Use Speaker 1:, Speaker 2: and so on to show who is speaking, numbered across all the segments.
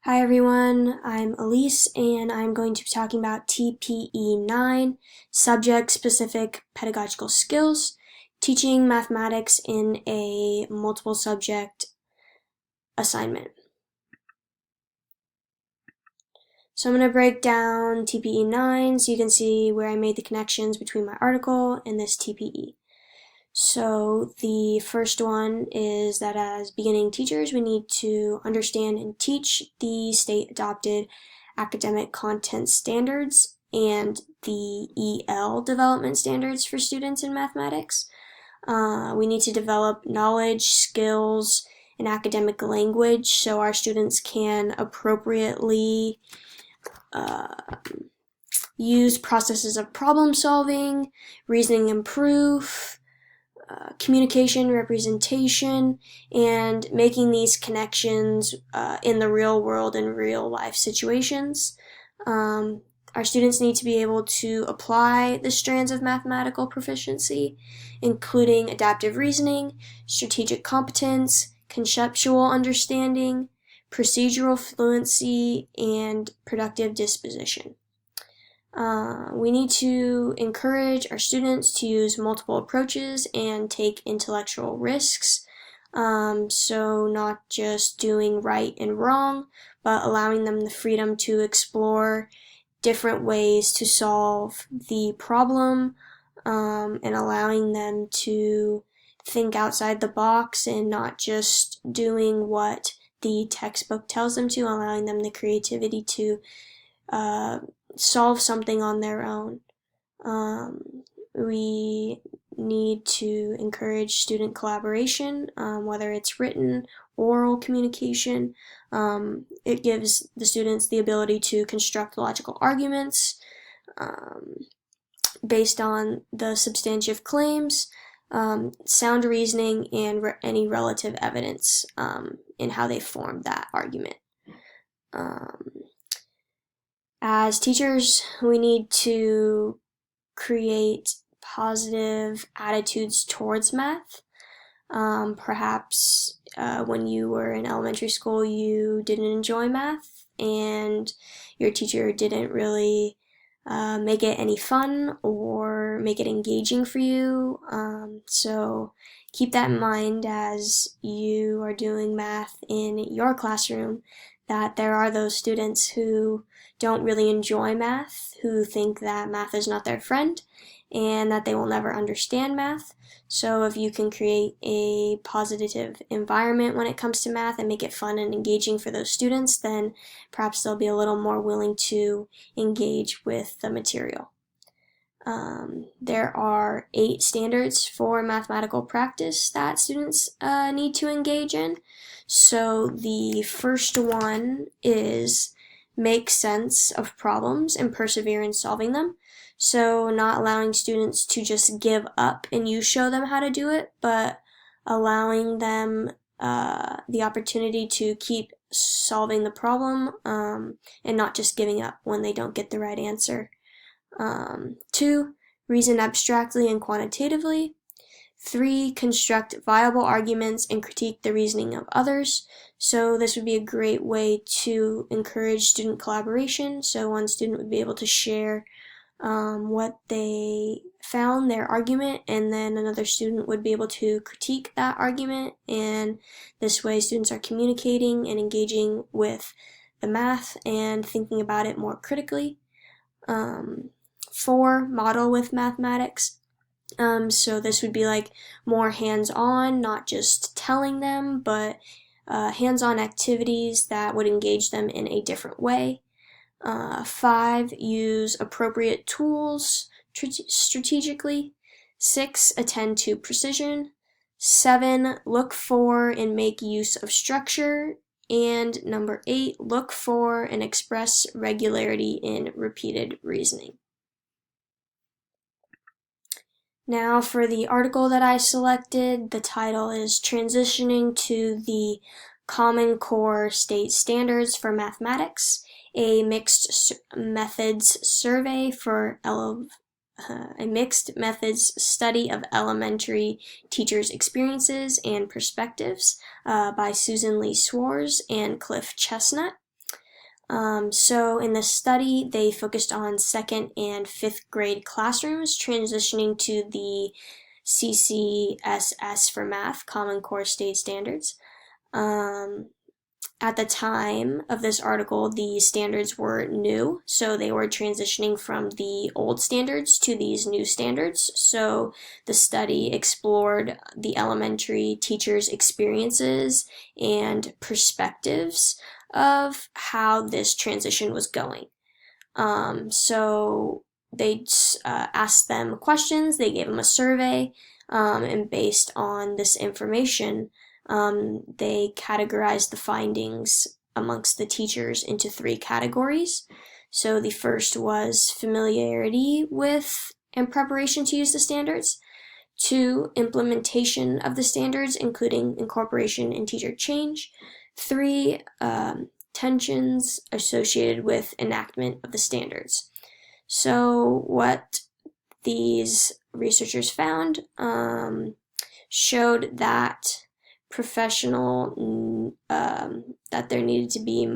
Speaker 1: Hi everyone, I'm Elise and I'm going to be talking about TPE 9, Subject-Specific Pedagogical Skills, Teaching Mathematics in a Multiple Subject Assignment. So I'm going to break down TPE 9 so you can see where I made the connections between my article and this TPE. So the first one is that as beginning teachers, we need to understand and teach the state-adopted academic content standards and the EL development standards for students in mathematics. We need to develop knowledge, skills, and academic language so our students can appropriately use processes of problem solving, reasoning and proof, communication, representation, and making these connections in the real world and real life situations. Our students need to be able to apply the strands of mathematical proficiency, including adaptive reasoning, strategic competence, conceptual understanding, procedural fluency, and productive disposition. We need to encourage our students to use multiple approaches and take intellectual risks. So not just doing right and wrong, but allowing them the freedom to explore different ways to solve the problem, and allowing them to think outside the box and not just doing what the textbook tells them to, allowing them the creativity to solve something on their own. We need to encourage student collaboration, whether it's written, oral communication. It gives the students the ability to construct logical arguments based on the substantive claims, sound reasoning, and any relative evidence in how they form that argument. As teachers, we need to create positive attitudes towards math. Perhaps when you were in elementary school, you didn't enjoy math and your teacher didn't really make it any fun or make it engaging for you. So keep that in mind as you are doing math in your classroom, that there are those students who don't really enjoy math, who think that math is not their friend, and that they will never understand math. So if you can create a positive environment when it comes to math and make it fun and engaging for those students, then perhaps they'll be a little more willing to engage with the material. There are 8 standards for mathematical practice that students need to engage in. So the first one is make sense of problems and persevere in solving them. So not allowing students to just give up and you show them how to do it, but allowing them the opportunity to keep solving the problem and not just giving up when they don't get the right answer. 2, reason abstractly and quantitatively. 3, construct viable arguments and critique the reasoning of others. So this would be a great way to encourage student collaboration. So one student would be able to share what they found, their argument, and then another student would be able to critique that argument, and this way students are communicating and engaging with the math and thinking about it more critically. 4, model with mathematics. So this would be like more hands-on, not just telling them, but hands-on activities that would engage them in a different way. 5, use appropriate tools strategically. 6, attend to precision. 7, look for and make use of structure. And number 8, look for and express regularity in repeated reasoning. Now for the article that I selected, the title is Transitioning to the Common Core State Standards for Mathematics, a mixed methods survey for a mixed methods study of elementary teachers' experiences and perspectives by Susan Lee Swartz and Cliff Chestnut. So in the study, they focused on 2nd and 5th grade classrooms transitioning to the CCSS for math, Common Core State Standards. At the time of this article, the standards were new, so they were transitioning from the old standards to these new standards. So the study explored the elementary teachers' experiences and perspectives of how this transition was going. So they asked them questions, they gave them a survey, and based on this information, they categorized the findings amongst the teachers into 3 categories. So the first was familiarity with and preparation to use the standards. 2, implementation of the standards, including incorporation and teacher change. 3, tensions associated with enactment of the standards. So what these researchers found showed that that there needed to be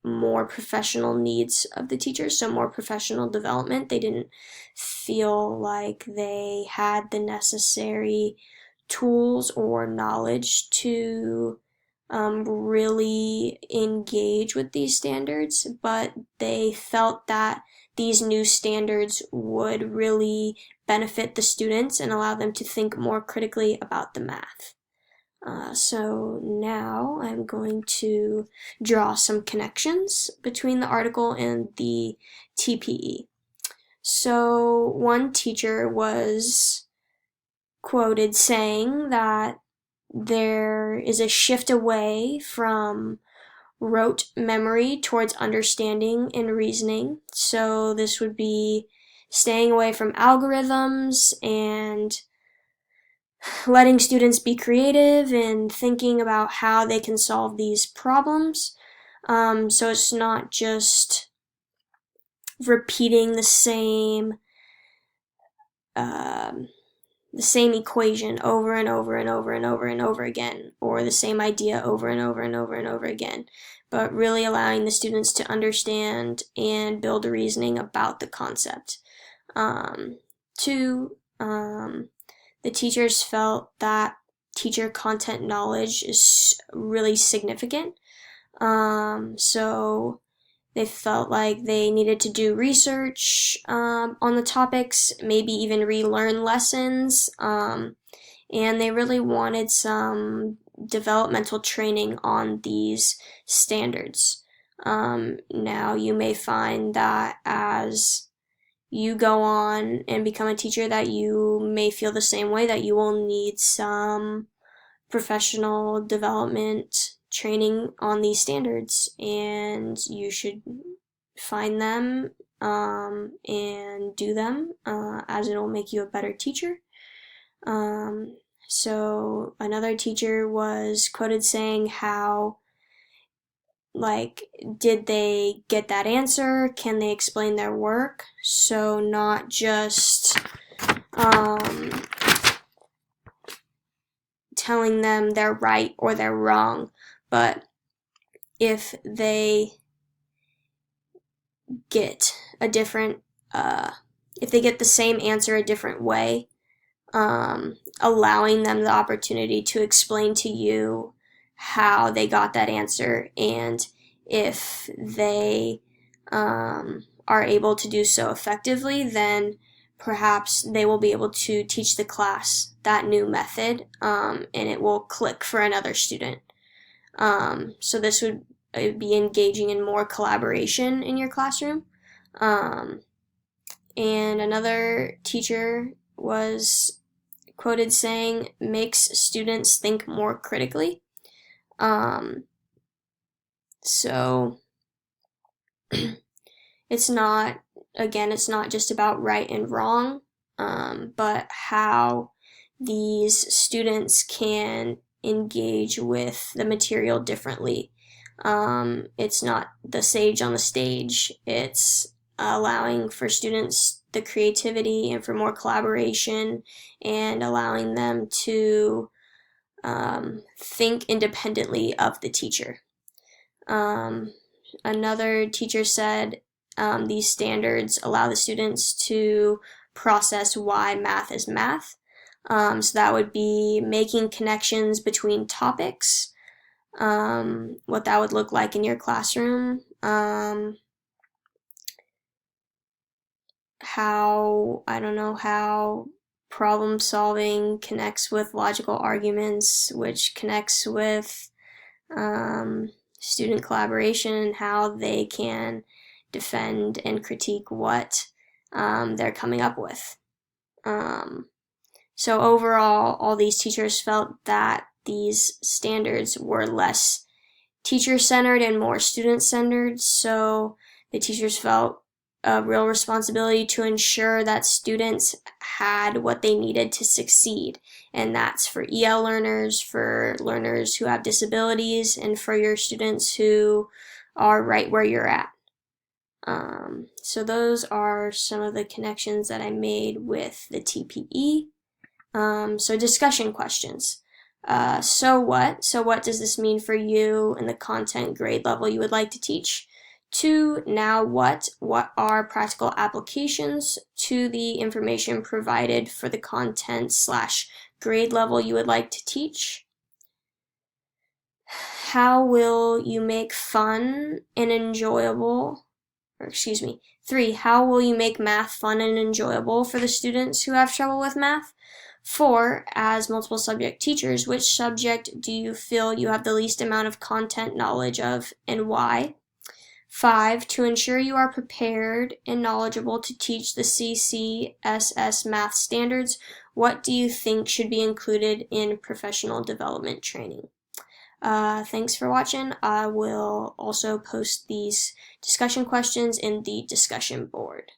Speaker 1: more professional needs of the teachers, so more professional development. They didn't feel like they had the necessary tools or knowledge to really engage with these standards, but they felt that these new standards would really benefit the students and allow them to think more critically about the math. So now I'm going to draw some connections between the article and the TPE. So one teacher was quoted saying that there is a shift away from rote memory towards understanding and reasoning. So this would be staying away from algorithms and letting students be creative and thinking about how they can solve these problems. So it's not just repeating the same equation over and over and over and over and over again, or the same idea over and over and over and over again, but really allowing the students to understand and build a reasoning about the concept. 2, the teachers felt that teacher content knowledge is really significant. So they felt like they needed to do research on the topics, maybe even relearn lessons, and they really wanted some developmental training on these standards. Now, you may find that as you go on and become a teacher that you may feel the same way, that you will need some professional development training on these standards, and you should find them and do them, as it will make you a better teacher. So another teacher was quoted saying how, like, did they get that answer? Can they explain their work? So not just telling them they're right or they're wrong, but if they get a different, if they get the same answer a different way, allowing them the opportunity to explain to you how they got that answer, and if they are able to do so effectively, then perhaps they will be able to teach the class that new method, and it will click for another student. So this would be engaging in more collaboration in your classroom. And another teacher was quoted saying, makes students think more critically. So it's not just about right and wrong, but how these students can engage with the material differently. It's not the sage on the stage. It's allowing for students the creativity and for more collaboration, and allowing them to think independently of the teacher. Another teacher said these standards allow the students to process why math is math. So that would be making connections between topics, what that would look like in your classroom, how problem solving connects with logical arguments, which connects with student collaboration and how they can defend and critique what they're coming up with. So overall, all these teachers felt that these standards were less teacher-centered and more student-centered, so the teachers felt a real responsibility to ensure that students had what they needed to succeed. And that's for EL learners, for learners who have disabilities, and for your students who are right where you're at. So those are some of the connections that I made with the TPE. So discussion questions. So what? So what does this mean for you and the content grade level you would like to teach? 2, now what? What are practical applications to the information provided for the content/grade level you would like to teach? How will you make fun and enjoyable, 3, how will you make math fun and enjoyable for the students who have trouble with math? 4, as multiple subject teachers, which subject do you feel you have the least amount of content knowledge of and why? 5, to ensure you are prepared and knowledgeable to teach the CCSS math standards, what do you think should be included in professional development training? Thanks for watching. I will also post these discussion questions in the discussion board.